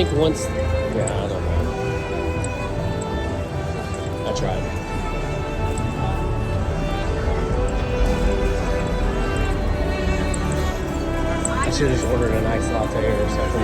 think once, yeah, I don't know. I tried. I should have just ordered an iced latte or something.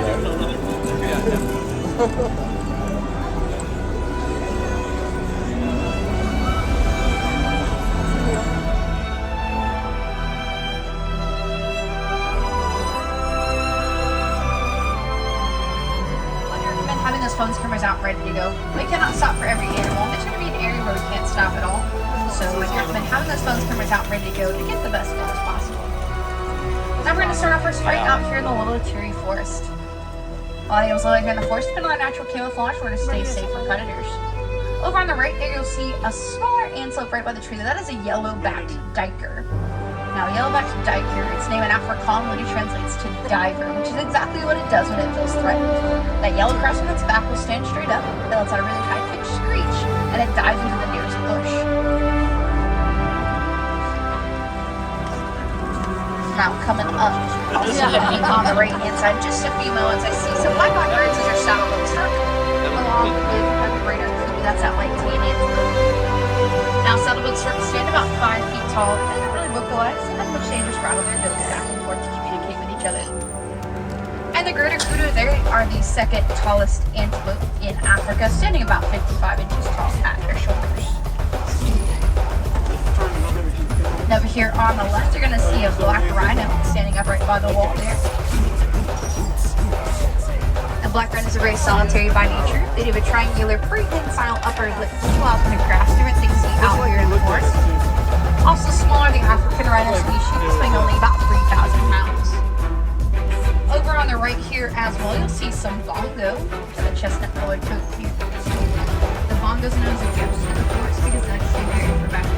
Having those phone cameras out ready to go. We cannot stop for every animal. There's going to be an area where we can't stop at all. So we recommend having those phone cameras out ready to go to get the best photos possible. Now we're going to start off first right out here in the Little Cherry Forest. All animals living here in the forest depend on our natural camouflage for to stay safe from predators. Over on the right there you'll see a smaller antelope right by the tree. That is a yellow-backed diker. Now, yellow-backed diker, its name in Afrikaans literally translates to diver, which is exactly what it does when it feels threatened. That yellow crest on its back will stand straight up, it lets out a really high-pitched screech, and it dives into the nearest bush. Now, coming up, also looking on the right-hand side, just a few moments, I see some white-backed birds as our saddlebug stork, along with a greater kudu, that's that light tan antelope. Now, saddlebug storks stand about 5 feet tall, and they're really vocalized, and much they just rattle their bills back and forth to communicate with each other. And the greater kudu, they are the second tallest antelope in Africa, standing about 55 inches tall at their shoulders. And over here on the left, you're going to see a black rhino standing up right by the wall there. The black rhino is very solitary by nature. They have a triangular prehensile upper lip, which allows them to grasp different things out here in the forest. Also smaller, the African rhino species, weighing only about 3,000 pounds. Over on the right here as well, you'll see some bongo, the chestnut-colored coat here. The bongo is known as a ghost in the forest because that's the area for back.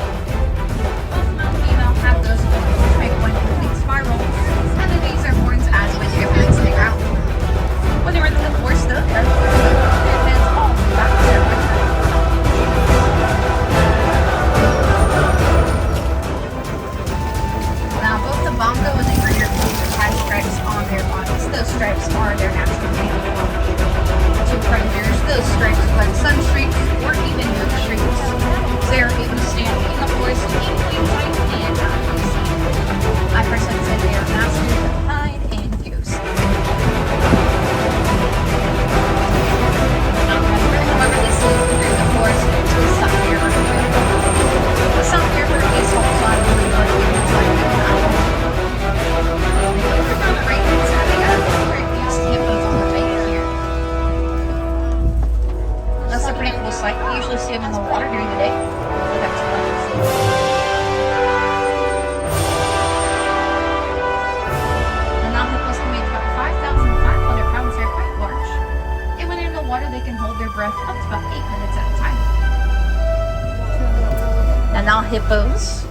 Both male and female have those horns, which make one complete spiral, and then these are horns as with different to the ground. When they run in the forest, though, their heads all back to their winter. Now, both the bongo and the greater kudu have stripes on their bodies. Those stripes are their natural camouflage. To predators, those stripes are like sun streaks or even moon streaks. They are able to stand in the forest in plain sight and not be seen. I personally say they are masters of hide and goose. Now, however, this is through the forest to the Sun River. The Sun River is also on really good things like the Nile. Over on the right hand side, we got a very fast hippos on the bank here. That's a pretty cool sight. We usually see them in the water during the day. That's the Nile hippos can weigh about 5,500 pounds. They're quite large. And when they're in the water, they can hold their breath up to about 8 minutes at a time. The Nile hippos,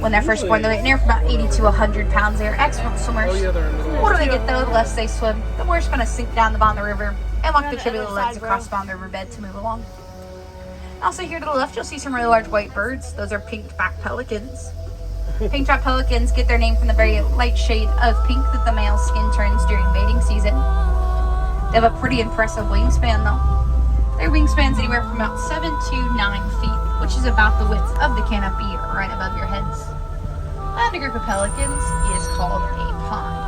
when they're first born, they're near about 80 to 100 pounds. They're excellent swimmers. The older they get though, the less they swim. The more it's going to sink down the bottom of the river and walk the tubular legs across the bottom of the riverbed to move along. Also here to the left, you'll see some really large white birds. Those are pink-backed pelicans. Pink-backed pelicans get their name from the very light shade of pink that the male skin turns during mating season. They have a pretty impressive wingspan though. Their wingspan's anywhere from about 7 to 9 feet, which is about the width of the canopy right above your heads. And a group of pelicans is called a pod.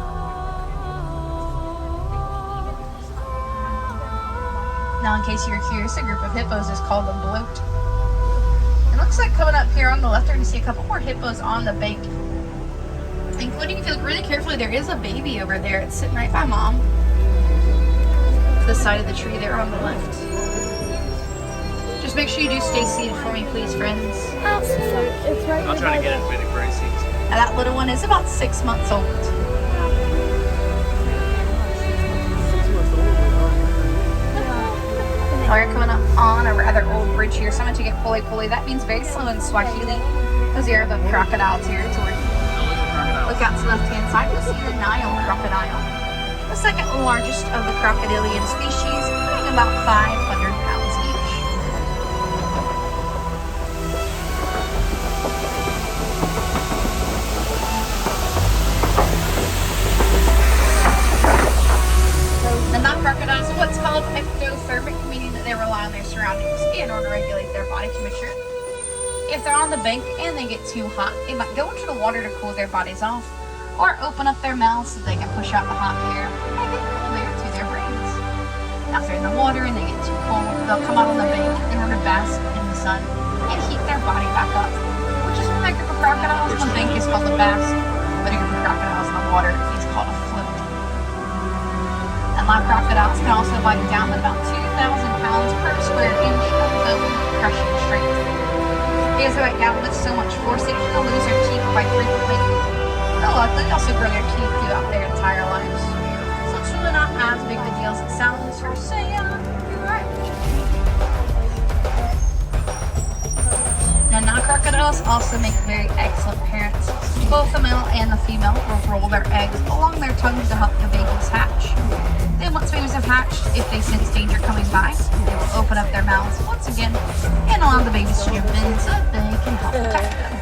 Now, in case you're curious, a group of hippos is called a bloat. It looks like coming up here on the left, we're going to see a couple more hippos on the bank. Including, if you look really carefully, there is a baby over there. It's sitting right by mom. To the side of the tree there on the left. Just make sure you do stay seated for me, please, friends. I'll try to get as many bird seats. Now, that little one is about 6 months old. We're coming up on a rather old bridge here, so I'm going to get pole pole. That means very slow in Swahili, because you're of crocodile territory. Look out to the left-hand side, you'll see the Nile crocodile. The second largest of the crocodilian species, weighing about 500 pounds each. The non-crocodile they rely on their surroundings in order to regulate their body temperature. If they're on the bank and they get too hot, they might go into the water to cool their bodies off, or open up their mouths so they can push out the hot air and get cool air to their brains. Now, if they're in the water and they get too cold, they'll come out on the bank in order to bask in the sun and heat their body back up, which is why a group of crocodiles on the bank is called a bask, but a group of crocodiles in the water is called a float. And live crocodiles can also bite down with about 2,000 pounds per square inch of bone crushing strength. Because they bite down with so much force, they can lose their teeth quite frequently. They'll likely also grow their teeth throughout their entire lives. So it's really not as big of a deal as it sounds for say, you're right. Now, non-crocodiles also make very excellent parents. Both the male and the female will roll their eggs along their tongues to help the babies hatch. Then once babies have hatched, if they sense danger coming by, they will open up their mouths once again and allow the babies to jump in so that they can help protect them.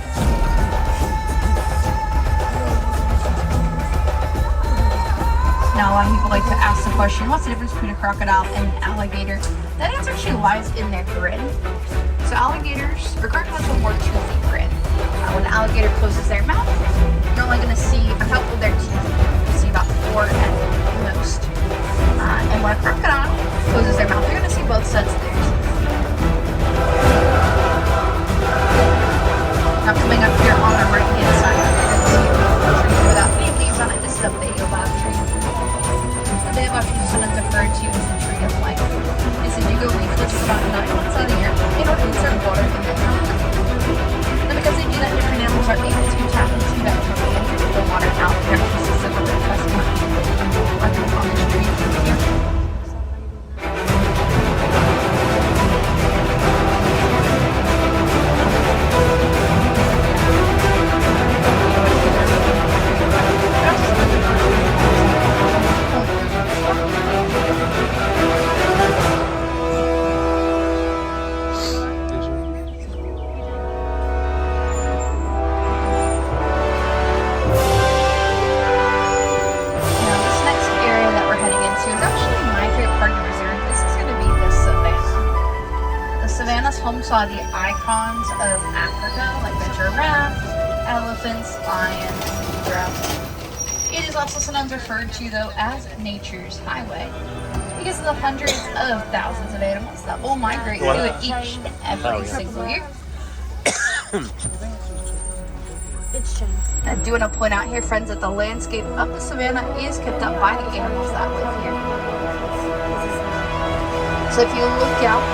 Now, a lot of people like to ask the question, what's the difference between a crocodile and an alligator? That answer actually lies in their grin. So alligators, or crocodiles, have more toothy grin. When an alligator closes their mouth, you're only going to see a couple of their teeth. You'll see about 4 at most. And when a crocodile closes their mouth, you're going to see both sets of their teeth. Now, coming up here on the right-hand side, you're going to see a tree without any leaves on it. This is a baobab tree. The baobab tree is sometimes referred to as the tree of life. It's a indigo leafless about 9 months out of the year in order to conserve water in their trunk. And because they do that, different animals are able to tap into that trunk and drink the water out of their system of their intestine. On this tree here. Home saw the icons of Africa, like the giraffe, elephants, lions, zebra. It is also sometimes referred to, though, as nature's highway because of the hundreds of thousands of animals that will migrate through it each and every single year. I do want to point out here, friends, that the landscape of the savannah is kept up by the animals that live here. So if you look out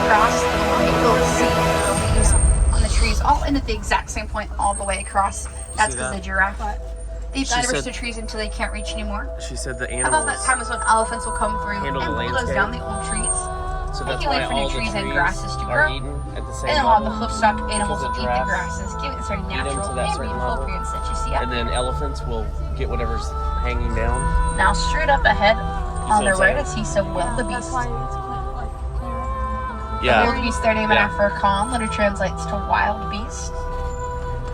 across the line, you'll see the leaves on the trees all end at the exact same point all the way across. That's because the giraffe they've diverse the trees until they can't reach anymore. She said the animals. About that time is when elephants will come through and bulldoze down the old trees, making way for new trees and grasses to grow. And a lot of the hoofstock animals will eat the grasses, giving it a very natural and beautiful appearance that you see out. And then elephants will get whatever's hanging down. Now, straight up ahead on their right is Hisa wildebeest. Yeah. The wildebeest, their name in Afrikaans literally translates to wild beast.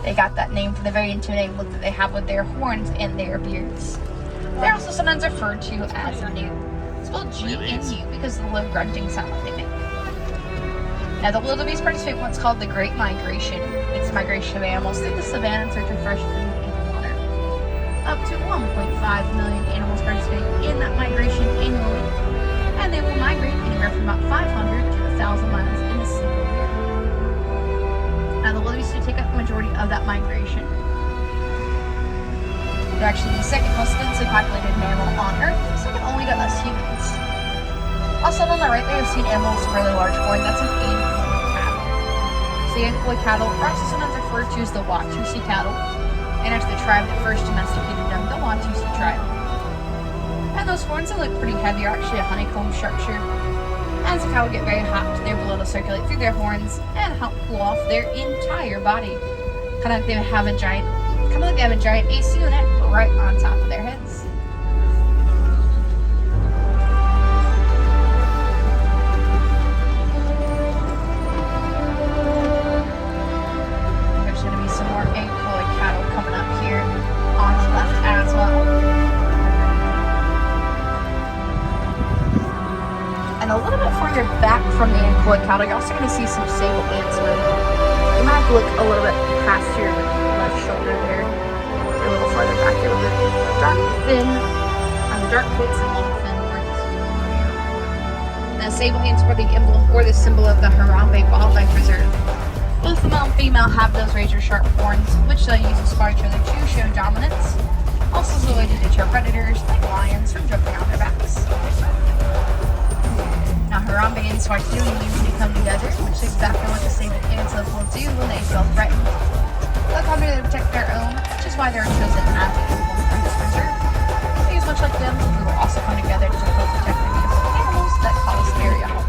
They got that name for the very intimidating look that they have with their horns and their beards. They're also sometimes referred to as new, spelled G-N-U because of the low grunting sound that they make. Now, the wildebeest participate in what's called the Great Migration. It's a migration of animals through the savannah in search of fresh food and water. Up to 1.5 million animals participate in that migration annually, and they will migrate anywhere from about 500 to 1,000 miles in a single year. Now, the wildebeest do take up the majority of that migration. They're actually the second most densely populated mammal on Earth, second only to us humans. Also on the right there, you've seen animals with really large horns. That's an Angora cattle. So the Angora cattle are also sometimes referred to as the Watusi cattle, and after the tribe that first domesticated them, the Watusi tribe. And those horns that look pretty heavy are actually a honeycomb structure. As the cattle get very hot, their blood will circulate through their horns and help cool off their entire body. Kind of like they have a giant AC unit right on top of their heads. There's going to be some more Angora cattle coming up here on the left as well. And a little bit further back from the anklet cattle, you're also going to see some sable ants. You might have to look a little bit past your left shoulder there. They're a little farther back here with the dark fin, the dark coats and long fin horns. Now, sable ants were the emblem or the symbol of the Harambe Wildlife Reserve. Both the male and female have those razor-sharp horns, which they'll use to spar each other to show dominance. Also as a way to deter predators like lions from jumping on their backs. Now, Harambe and Swahili usually come together, which is exactly what the sable antelope will do when they feel threatened. They'll come together to protect their own, which is why they're chosen as the emblem for this reserve. Because much like them, we will also come together to help protect the beautiful animals that call this area home.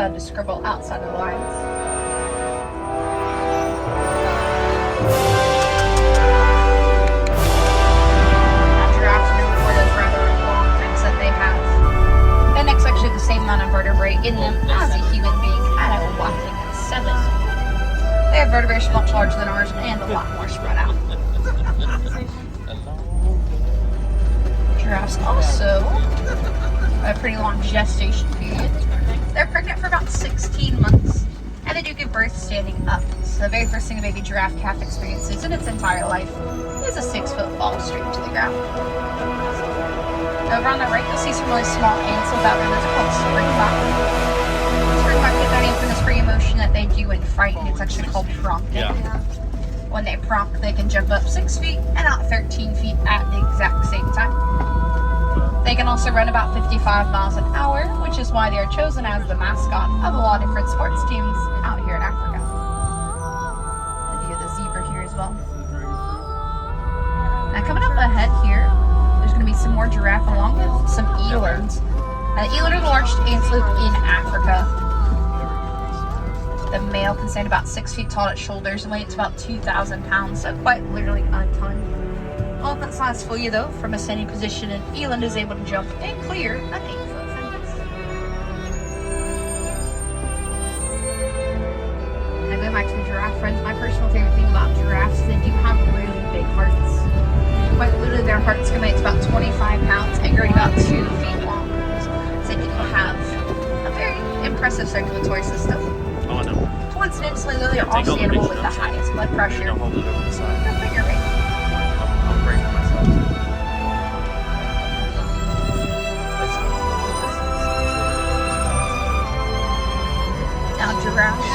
To scribble outside of the lines. Now, giraffes are known for those rather long necks that they have. Their necks actually have the same amount of vertebrae in them as a human being at a whopping 7. Their vertebrae are much larger than ours and a lot more spread out. Giraffes also have a pretty long gestation period. They're pregnant for about 16 months, and they do give birth standing up. So the very first thing a baby giraffe calf experiences in its entire life is a 6-foot fall straight to the ground. Over on the right, you'll see some really small ants about them. That's called springbok. Springbok get that name from this free emotion that they do when frightened. It's actually called pronking. Yeah. When they pronk, they can jump up 6 feet and out 13 feet at the exact same time. They can also run about 55 miles an hour, which is why they are chosen as the mascot of a lot of different sports teams out here in Africa. And you have the zebra here as well. Now coming up ahead here, there's going to be some more giraffe along with some elands. Now the eland are the largest antelope in Africa. The male can stand about 6 feet tall at shoulders and weighs about 2,000 pounds, so quite literally a ton. Well, if that's last for you though, from a standing position, an eland is able to jump and clear an 8-foot fence. Now going back to the giraffe friends, my personal favorite thing about giraffes is they do have really big hearts. Quite literally their hearts can weigh about 25 pounds and grow to about 2 feet long. So they do have a very impressive circulatory system. Oh, no. Coincidentally, though, they are also the animal with the highest blood pressure. Don't hold it over the side. Good for your weight. I'm breaking myself. Now, giraffes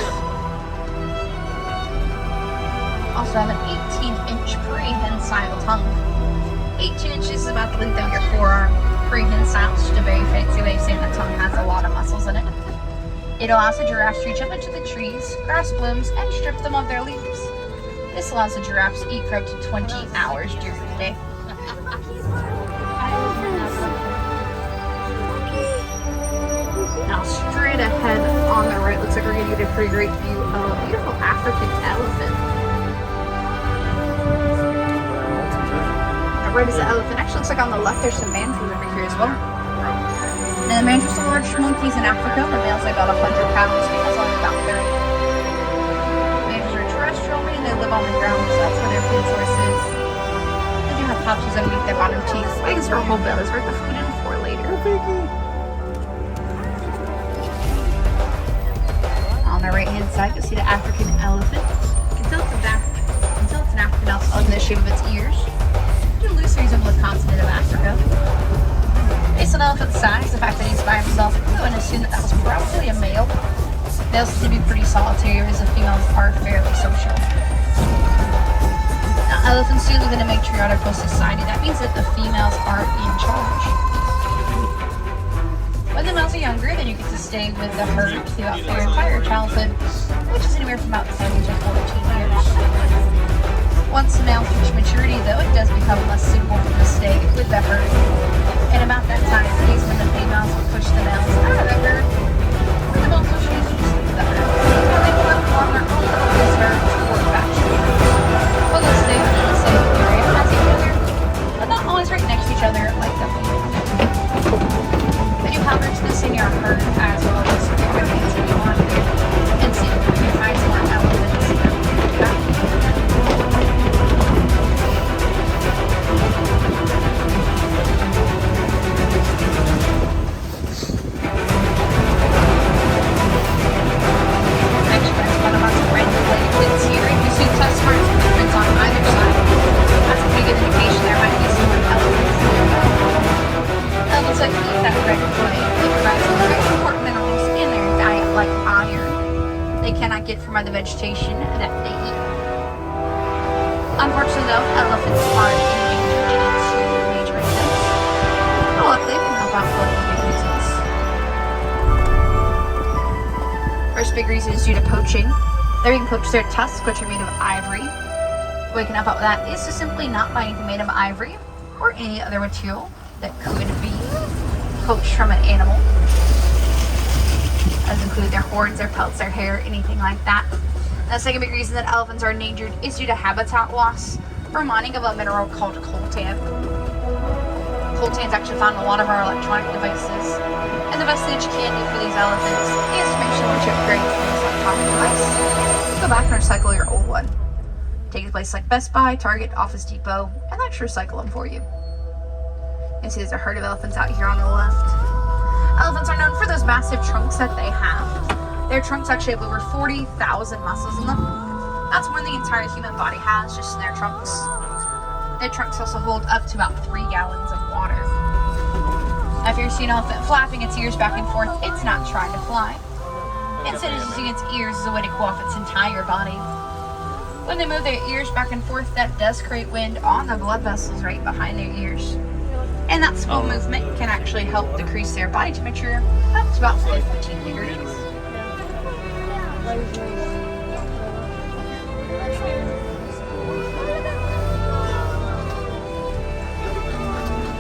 also have an 18-inch prehensile tongue. 18 inches is about the length of your forearm. Prehensile is just a very fancy way of saying the tongue has a lot of muscles in it. It allows the giraffes to reach up into the trees, grasp limbs, and strip them of their leaves. This allows the giraffes to eat for up to 20 hours during the day. Now straight ahead on the right, looks like we're going to get a pretty great view of a beautiful African elephant. Now right is the elephant. Actually looks like on the left there's some mantas over here as well. And the mantas are large monkeys in Africa. The males are about 100 pounds, females only about 30. Mantas are terrestrial, meaning they live on the ground, so that's where their food source is. They do have pouches underneath their bottom cheeks. I can store a whole belly's worth of food in for later. On the right hand side, you'll see the African elephant. You can tell it's an African elephant in the shape of its ears. do loosely resemble the continent of Africa. Based on the elephant's size, the fact that he's by himself, I'm going to assume that was probably a male. Males tend to be pretty solitary, whereas the females are fairly social. Now, elephants do live in a matriarchal society. That means that the females are in charge. When the males are younger, then you get to stay with the herd throughout their entire childhood, which is anywhere from about 7 to 14 years. Once the males reach maturity, though, it does become less suitable for them to stay with the herd. And about that time is when the females will push the males out of the herd, and the males will choose to stay with the herd. And they will form their own little herd or faction. Well, they'll stay within the same area as each other, but not always right next to each other like the females. But you have richness in your herd as well as your continue on and see if you can find more elephants in your back. From other vegetation that they eat. Unfortunately though, elephants are endangered in two major reasons. But luckily, they can help out both big reasons. First big reason is due to poaching. They're being poached their tusks, which are made of ivory. The way you can help out with that is to simply not buy anything made of ivory or any other material that could be poached from an animal. As include their horns, their pelts, their hair, anything like that. The second big reason that elephants are endangered is due to habitat loss from mining of a mineral called coltan. Coltan is actually found in a lot of our electronic devices, and the best thing that you can do for these elephants is to make sure that you upgrade this electronic device. Go back and recycle your old one. Take it to places like Best Buy, Target, Office Depot, and they'll actually recycle them for you. You can see there's a herd of elephants out here on the left. Elephants are known for those massive trunks that they have. Their trunks actually have over 40,000 muscles in them. That's more than the entire human body has just in their trunks. Their trunks also hold up to about 3 gallons of water. Now, if you're seeing an elephant flapping its ears back and forth, it's not trying to fly. Instead, it's using its ears as a way to cool off its entire body. When they move their ears back and forth, that does create wind on the blood vessels right behind their ears. And that slow movement can actually help decrease their body temperature up to about 15 degrees.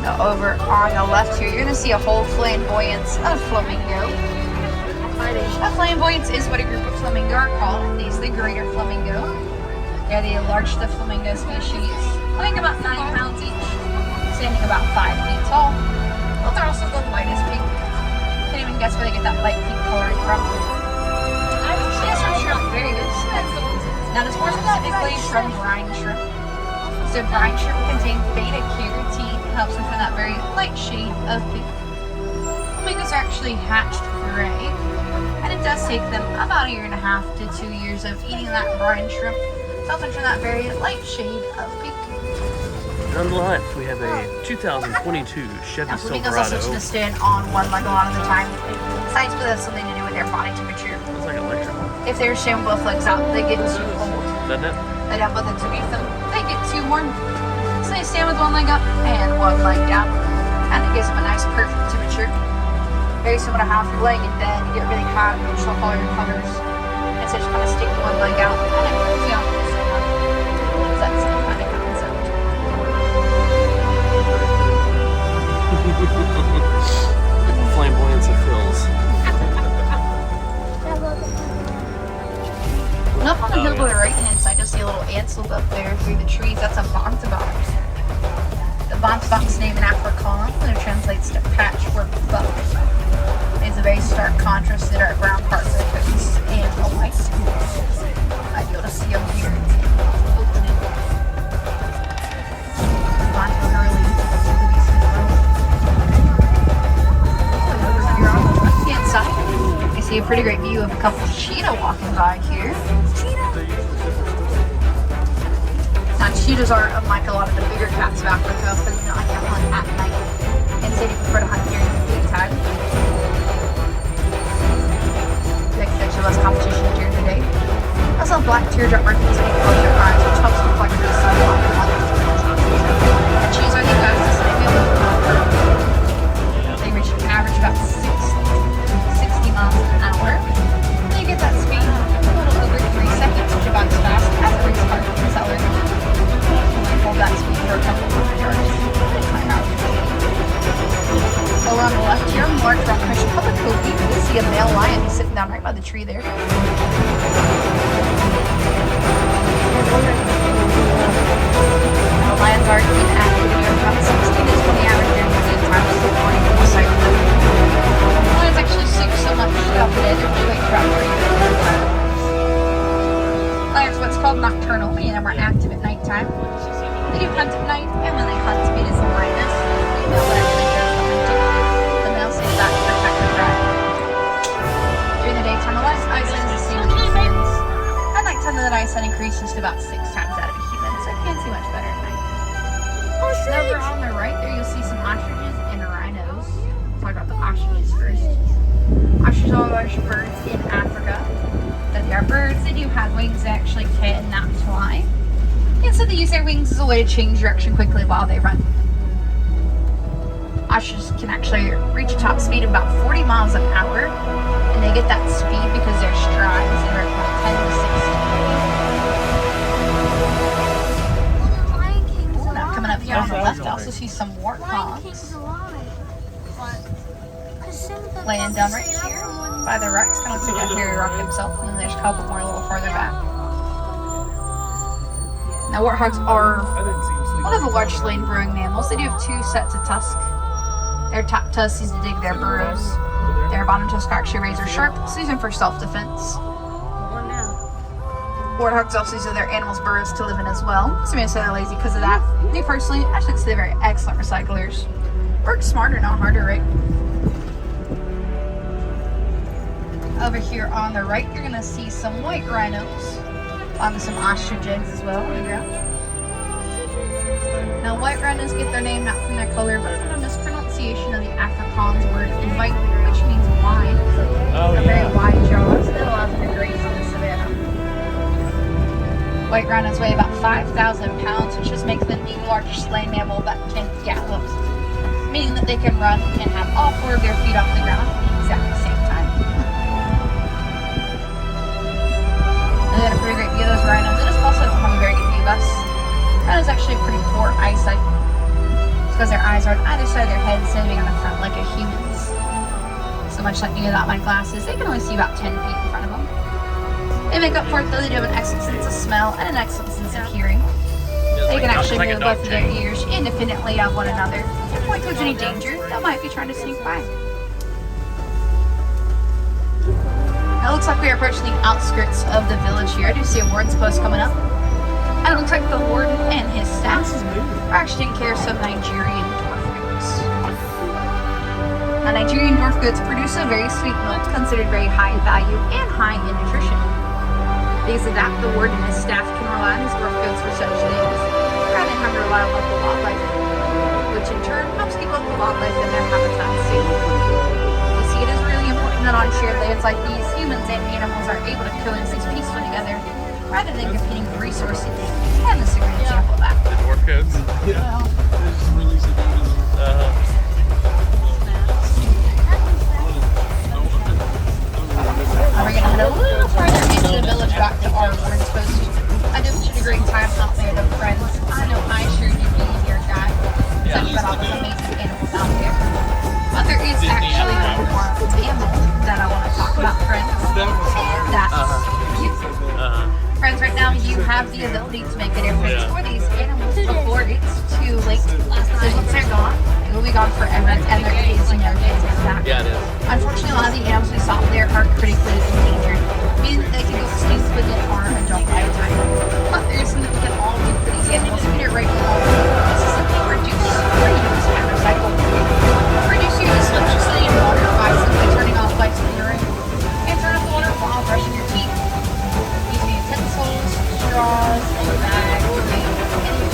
Now over on the left here, you're going to see a whole flamboyance of flamingo. A flamboyance is what a group of flamingo are called. These are the greater flamingo. They're the largest of flamingo species. I think about 9 pounds each. Standing about 5 feet tall, but they're also the lightest pink. Can't even guess where they get that light pink coloring from. Yes, from shrimp, very good. Now, this more specifically from brine shrimp. So, brine shrimp contain beta carotene, helps them find that very light shade of pink. Flamingos are actually hatched gray, and it does take them about 1.5 to 2 years of eating that brine shrimp to help them find that very light shade of pink. On the left, we have a 2022 Chevy Now, flamingos Silverado. also tend to stand on one leg a lot of the time. Science believe that's something to do with their body temperature. Looks like electrical, If they're standing both legs out, they get too cold. doesn't it? They don't both underneath them, they get too warm. So they stand with one leg up and one leg down. And it gives them a nice perfect temperature. Very similar to how if you're laying in bed, you get really hot, you show all your covers. And so just kind of stick one leg out and it cools you out. So that's the kind of concept. Flamboyance of Phil's. And up on the hill to the right hand side, you'll see a little antelope up there through the trees. That's a bontebok. The bontebok's name in Afrikaans, and it translates to patchwork buck. It's a very stark contrast to the dark brown parts of the coats and the white. I'd be able to see them here. Opening. Bontebok are really Here on the left hand side, you see a pretty great view of a couple of cheetah walking by here. Now, cheetahs are, unlike a lot of the bigger cats of Africa, but I can't hunt at night. Instead, you prefer to hunt during the daytime. Like there's less competition during the day. Also, black teardrop markings can close your eyes, which helps reflect the sunlight and others. And cheetahs are the fastest animal. They reach an average about 60 miles an hour. And you get that speed a little over 3 seconds, which is about as fast as a race car can accelerate. Hold that speed for a couple hundred yards. Over on the left here, on the large rock crushed public copy, you'll see a male lion sitting down right by the tree there. Now, lions are in activity around 16 to 20 average during the daytime, so according to the site. Lions actually sleep so much throughout the day, they're really wake about 3 hours. Lions are what's called nocturnal, meaning they're more active at nighttime. They do hunt at night, and when they hunt, it is a lioness. The female that actually does the hunting. The male stays back to protect the pride. During the daytime, the lion's eyesight is the same as humans. At nighttime, the eyesight increases to about 6 times that of a human, so you can't see much better at night. And over on the right there, you'll see some ostriches and rhinos. Let's talk about the ostriches first. Ostriches are large birds in Africa. That they are birds, they do have wings, they actually cannot fly. And so they use their wings as a way to change direction quickly while they run. Ostriches can actually reach a top speed of about 40 miles an hour, and they get that speed because their strides are about 10 to 16. Now coming up here on the left, I also see some warthogs laying down right here by the rocks. Kind of looks like a hairy rock himself, and then there's a couple more a little farther back. Now, warthogs are one of the largest land-burrowing mammals. They do have 2 sets of tusks. Their top tusk is to dig their burrows. Their bottom tusks are actually razor sharp, so these are for self-defense. Warthogs also use their animals' burrows to live in as well. So maybe they're lazy because of that. Me personally, I should say they're very excellent recyclers. Work smarter, not harder, right? Over here on the right, you're gonna see some white rhinos. On some ostrich eggs as well on the ground. Now, white rhinos get their name not from their color, but from a mispronunciation of the Afrikaans word invite, which means wide. Very wide jaws that allow them to graze in the savannah. White rhinos weigh about 5,000 pounds, which just makes them the largest land mammal that can gallop, meaning that they can run and have all 4 of their feet off the ground at the exact same time. And they got a pretty great view of those rhinos. They just also don't have a very good view of us. Rhinos actually have pretty poor eyesight. It's because their eyes are on either side of their head instead of being on the front like a human's. So much like me without my glasses, they can only see about 10 feet in front of them. They make up for it though, they do have an excellent sense of smell and an excellent sense of hearing. They can actually move both of their ears independently of one another. If point towards any danger, they might be trying to sneak by. Now, it looks like we are approaching the outskirts of the village here. I do see a warden's post coming up. And it looks like the warden and his staff are actually taking care of some Nigerian dwarf goats. Now, Nigerian dwarf goats produce a very sweet milk, considered very high in value and high in nutrition. Because of that, the warden and his staff can rely on these dwarf goats for such things, rather than having to rely on local wildlife, which in turn helps keep local wildlife in their habitats safe. You see, it is really important that on shared lands like these, humans and animals are able to coexist peacefully together, rather than competing for resources. And this is a great example of that. The dwarf goats? Yeah. We're going to head a little further into the village back to our warden's post. I did such a great time out there with friends. I know I sure did be here, guy. Such about all those amazing animals out there. But there is actually one more mammal that I want to talk about, friends. And that's you. Friends, right now you have the ability to make a difference for these animals before it's too late. So once they're gone, it will be gone forever, and there is no chance of that. Yeah, it is. Unfortunately, a lot of the animals we saw there are critically endangered, meaning that they can go extinct within our adult lifetime. But there is something we can all do for these animals. We get it right now. This is simply reduce, reuse, and recycle. Reduce your use of electricity and water by simply turning off lights in your room, and turn off the water while brushing your teeth. Using utensils, straws, and bags, or any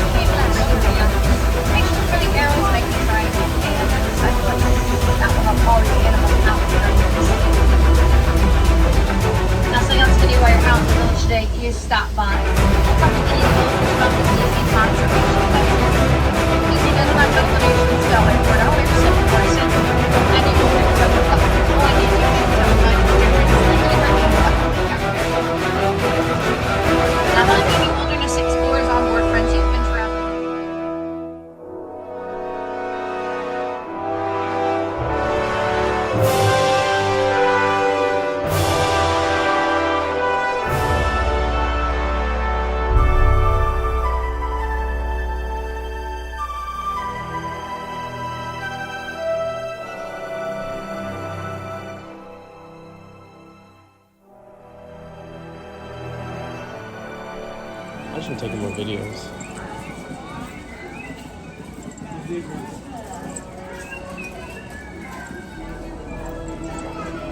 I should take more videos.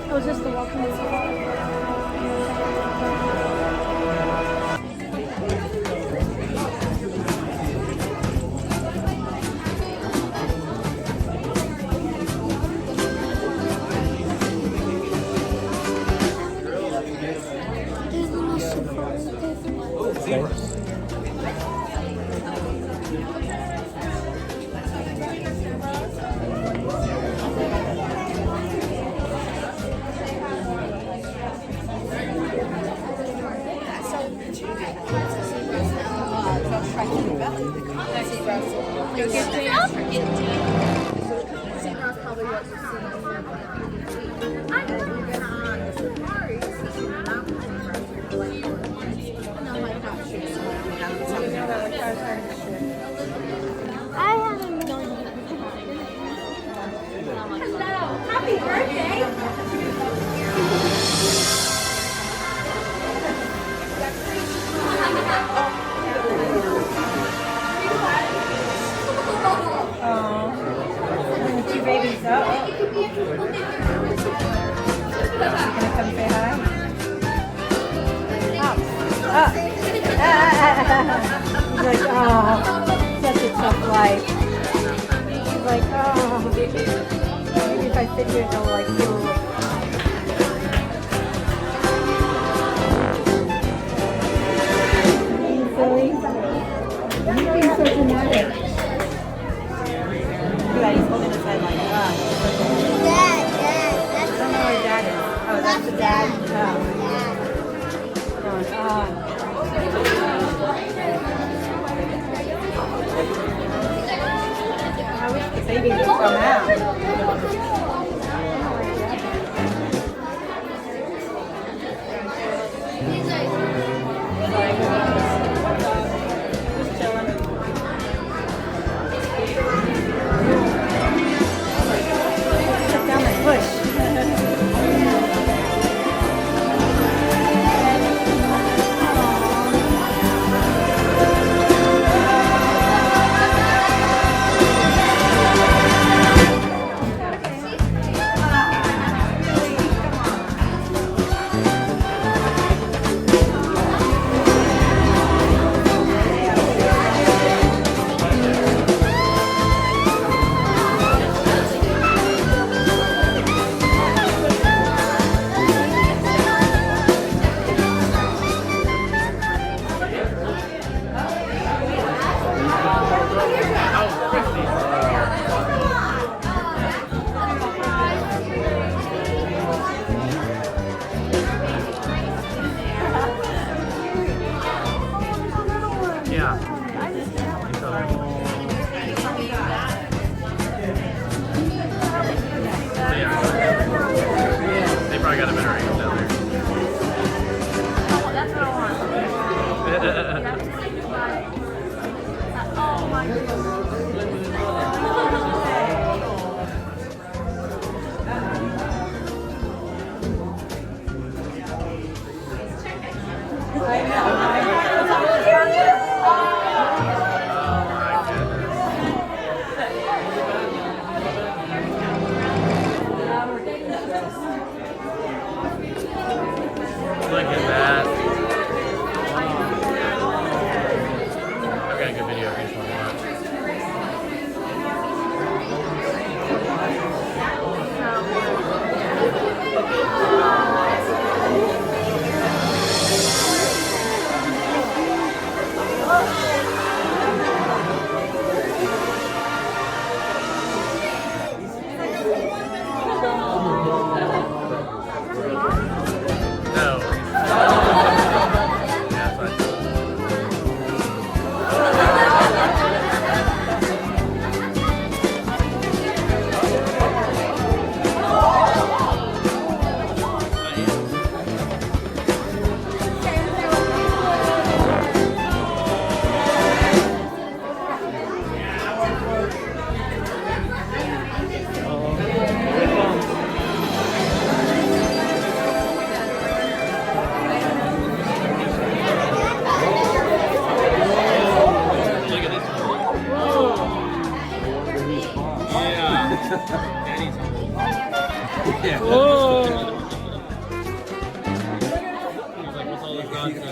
Oh, is this the walking two babies up. Gonna come say hi? Up. He's like, oh, such a tough life. He's like, oh, maybe if I sit here, they'll like feel like. Silly. You're being so dramatic. Yeah, he's holding his head like that. I don't know where dad is. Oh, that's the dad? I wish the baby would come out.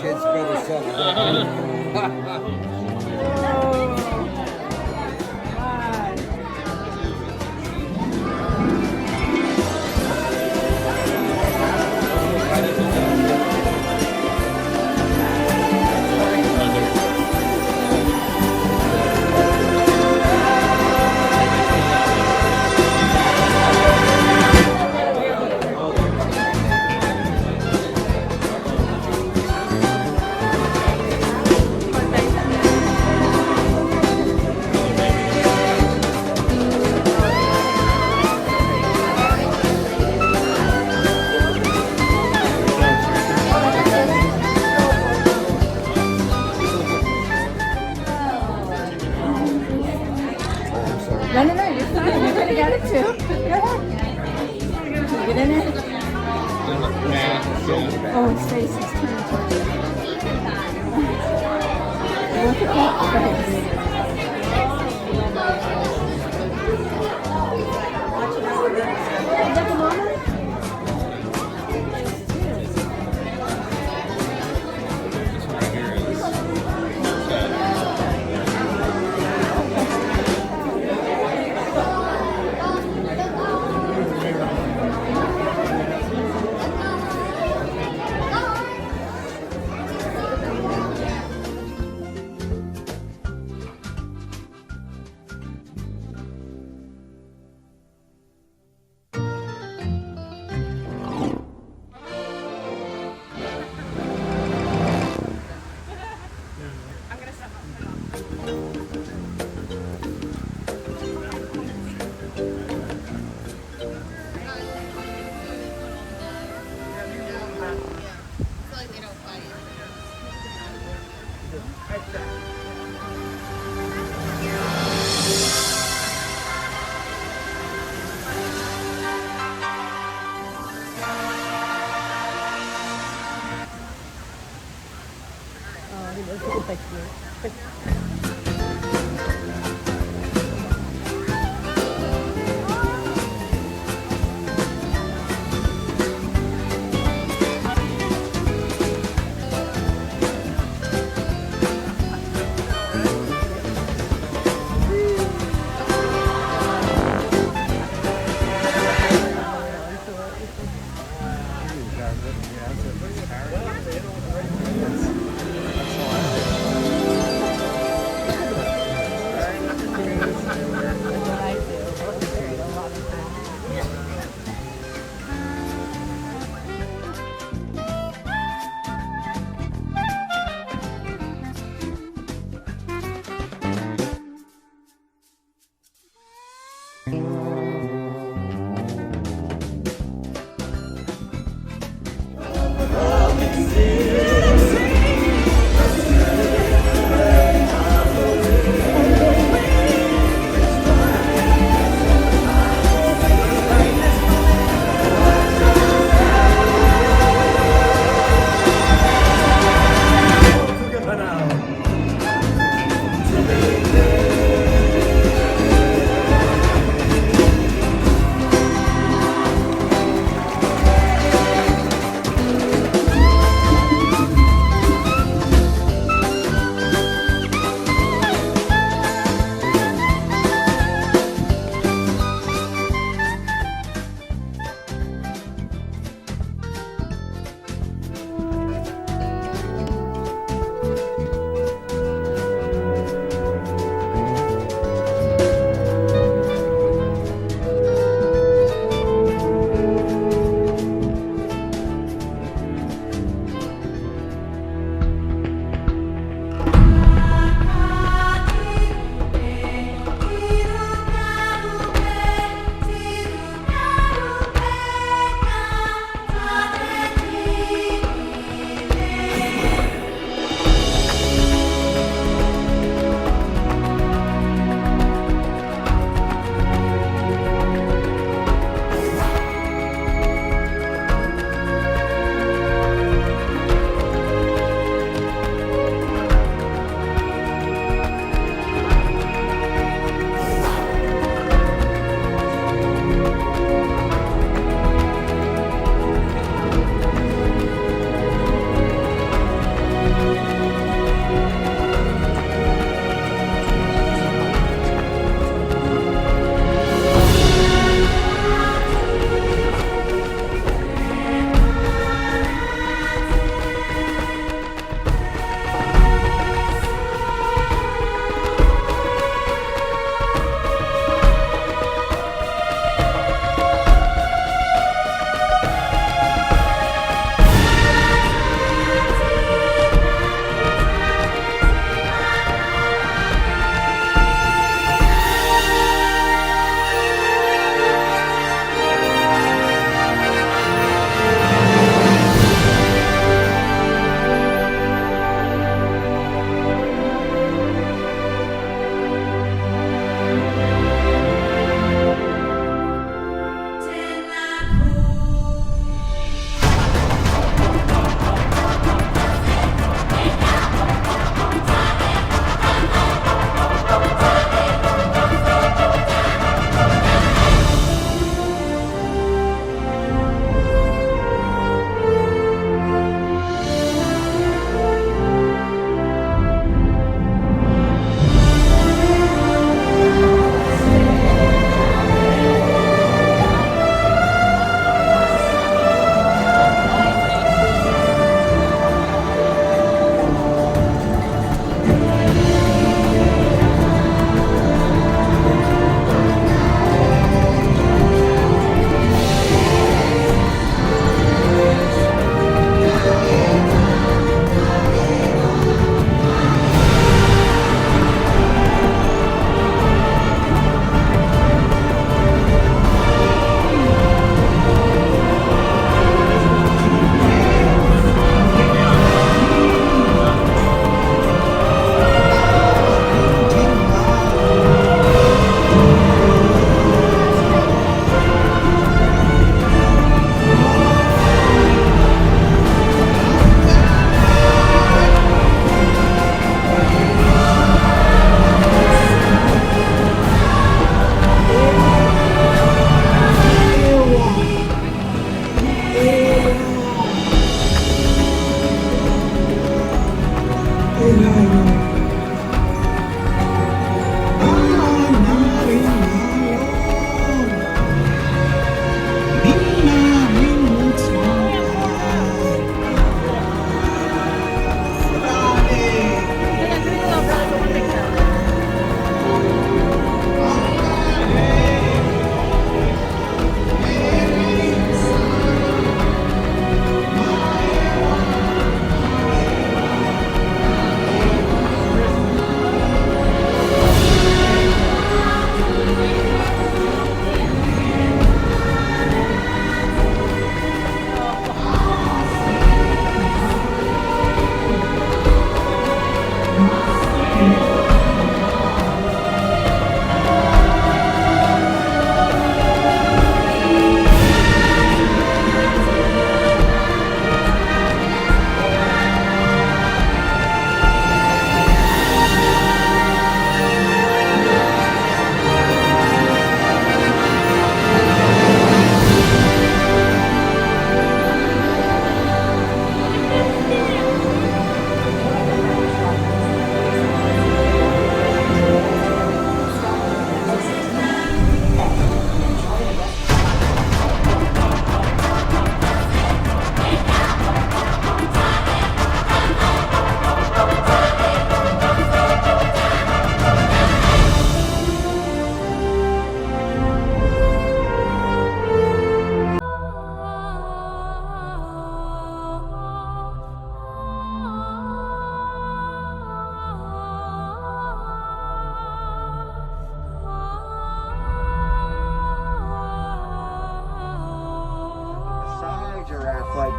Kids better shut up. No, no, no, you're fine. You're gonna get it too. Go ahead. Get in it. Oh, his face is turned towards you. Look at that face. Is that the mama?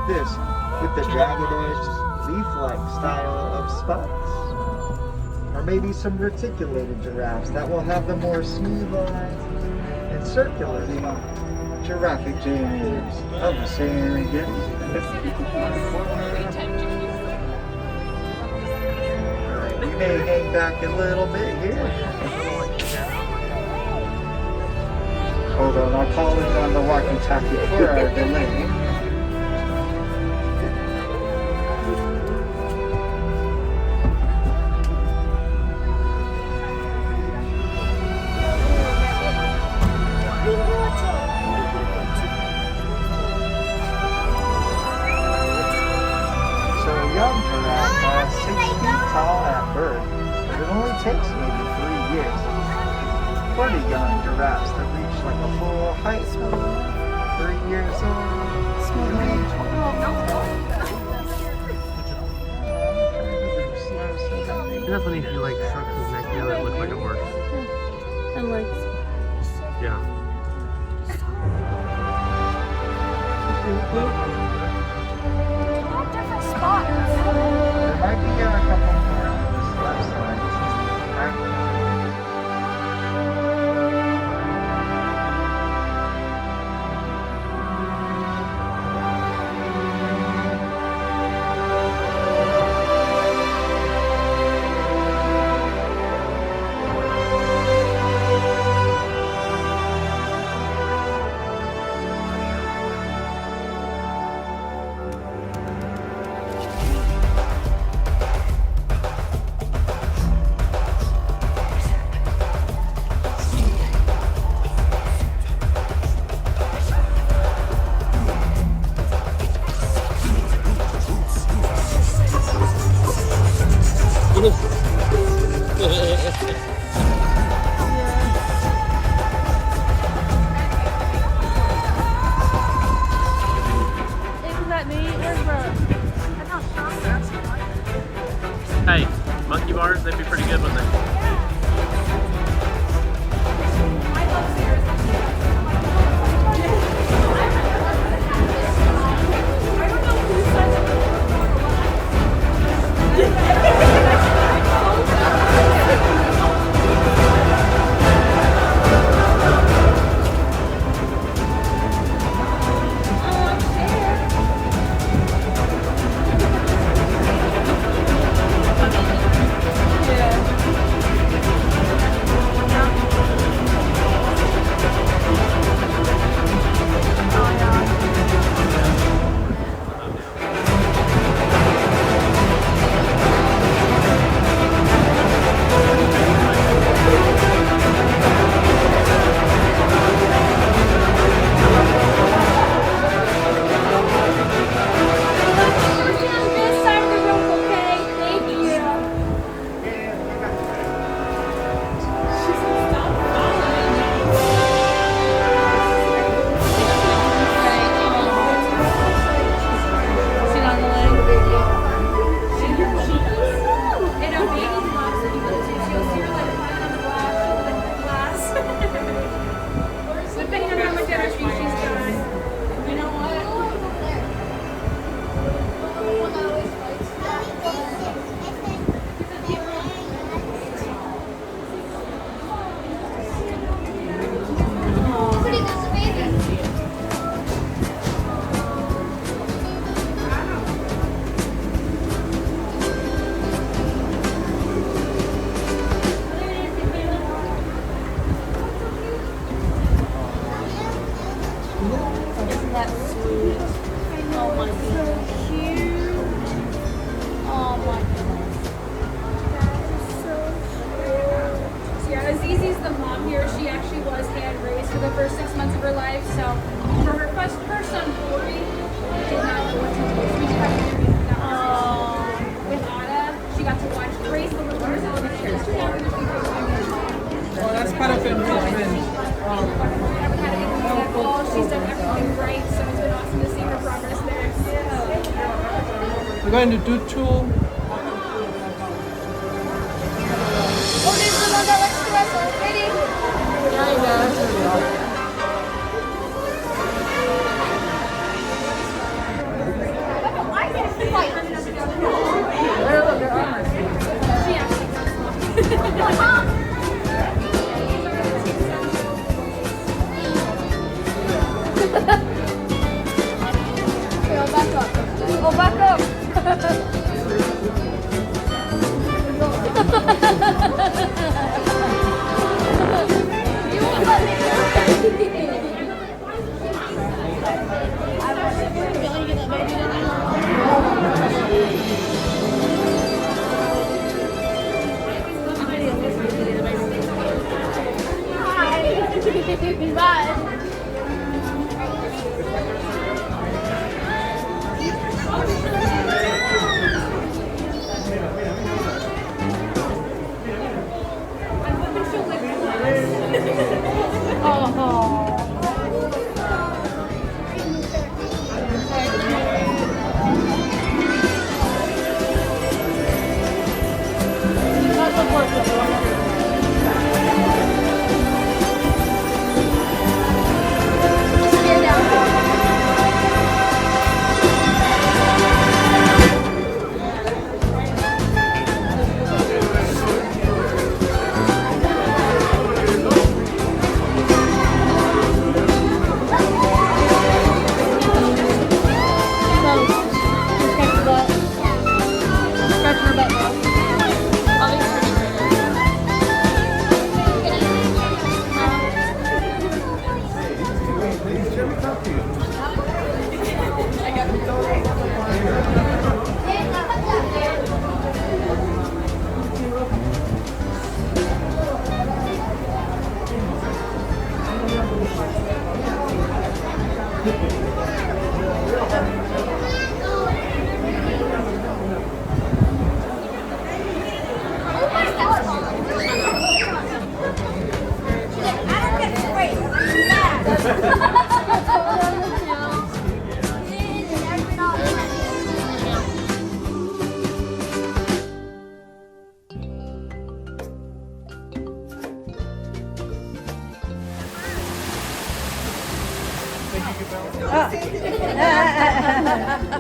this with the jagged-edged, leaf-like style of spots. Or maybe some reticulated giraffes that will have the more smooth lines and circular spots. Giraffic jays of the Serengeti. Alright, we may hang back a little bit here. Hold on, I'll call in on the walkie-talkie for our delay. So a young giraffe is 6 feet tall at birth, but it only takes maybe 3 years for the young giraffes to reach like a full height. 3 years old. Isn't that funny if you like shrunk his neck together, it looked like a horse? And like, Yeah. Different spots. There might be a couple more on this left side. isn't that neat? Where's the... Hey, monkey bars, they'd be pretty good, wouldn't they? Azizi's the mom here. She actually was hand raised for the first 6 months of her life. So for her first son, Corey, did not know what to do. So we just had to interview him with Ada. She got to watch raise the little girls out of the chairs. Oh, that's part of it. She's done everything right. So it's been awesome to see her progress there. We're going to do two. Oh, there's the one that likes to wrestle. Ready?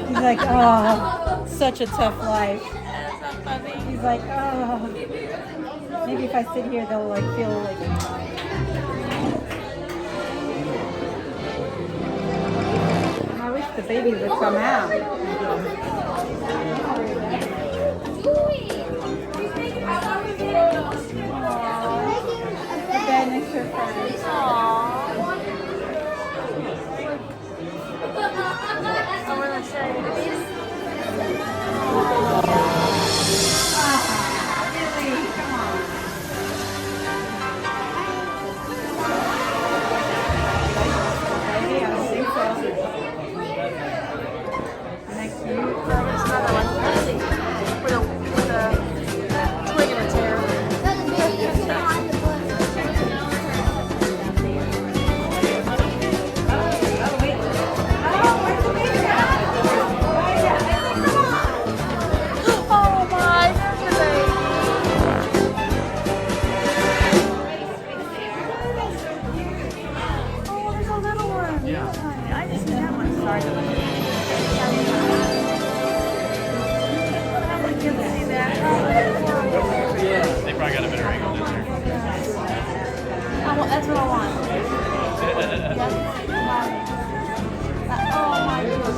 He's like, oh, such a tough life. He's like, oh, maybe if I sit here, they'll like feel like. I wish the baby would come out. The bed next to her friends. They probably got a better angle this year. That's what I want. Oh my goodness.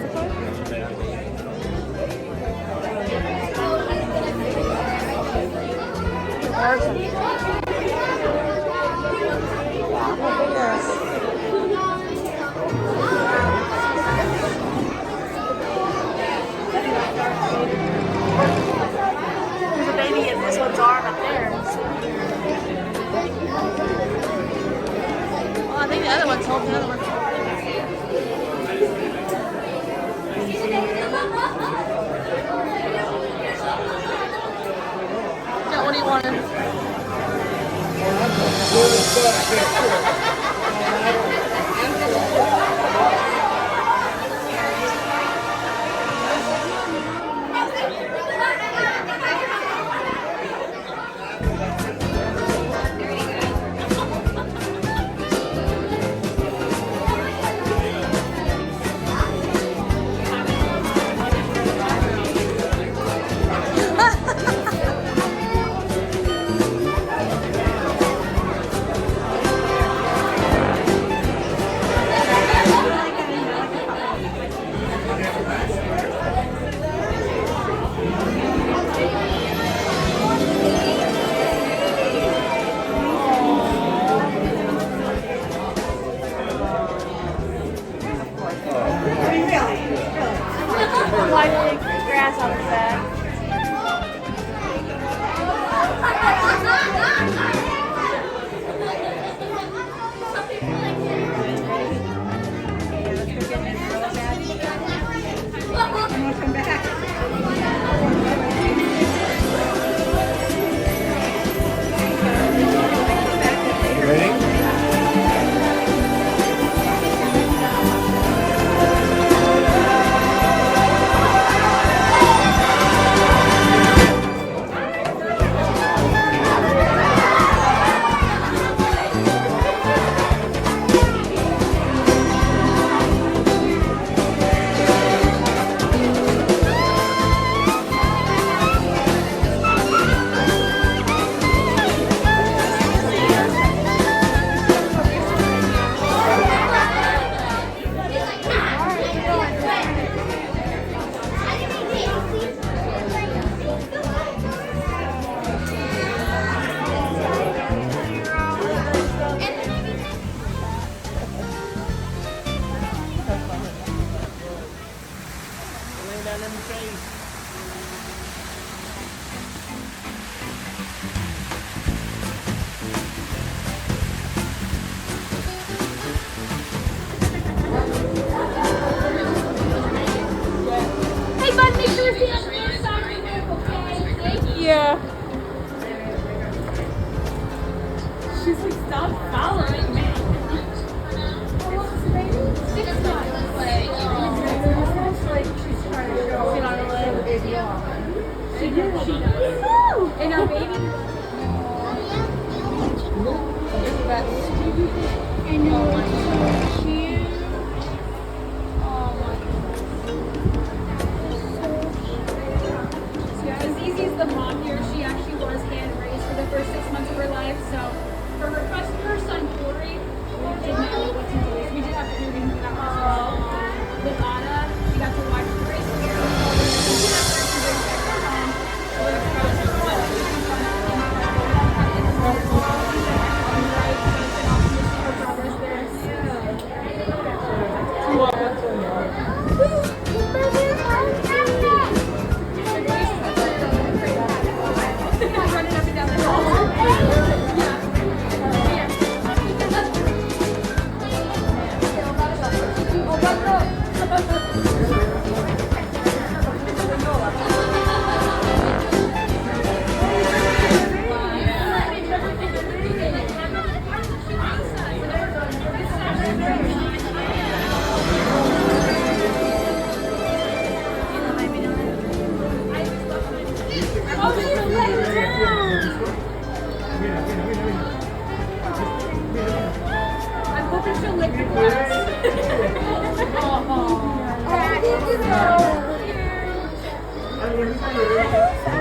There's a baby in this one's arm up there. Well, I think the other one's holding the other one. Yeah, what do you want? Wiping grass on his back. Welcome back. Ready? Hey, bud, make sure you see us near soccer book, okay? Thank you. Yeah. She's like, stop following me. How old is the baby? 6 months. Like, she's trying to show sit on her leg, the baby off. She does. And our baby. I know, it's so cute. Oh my God. Yeah, Azizi's the mom here. She actually was hand raised for the first 6 months of her life. So for her son Corey, we did not know what to do. We did have to do things that as well. With Anna, we got to watch her race here. I'm hoping she'll lick the glass. Oh, that is so cute.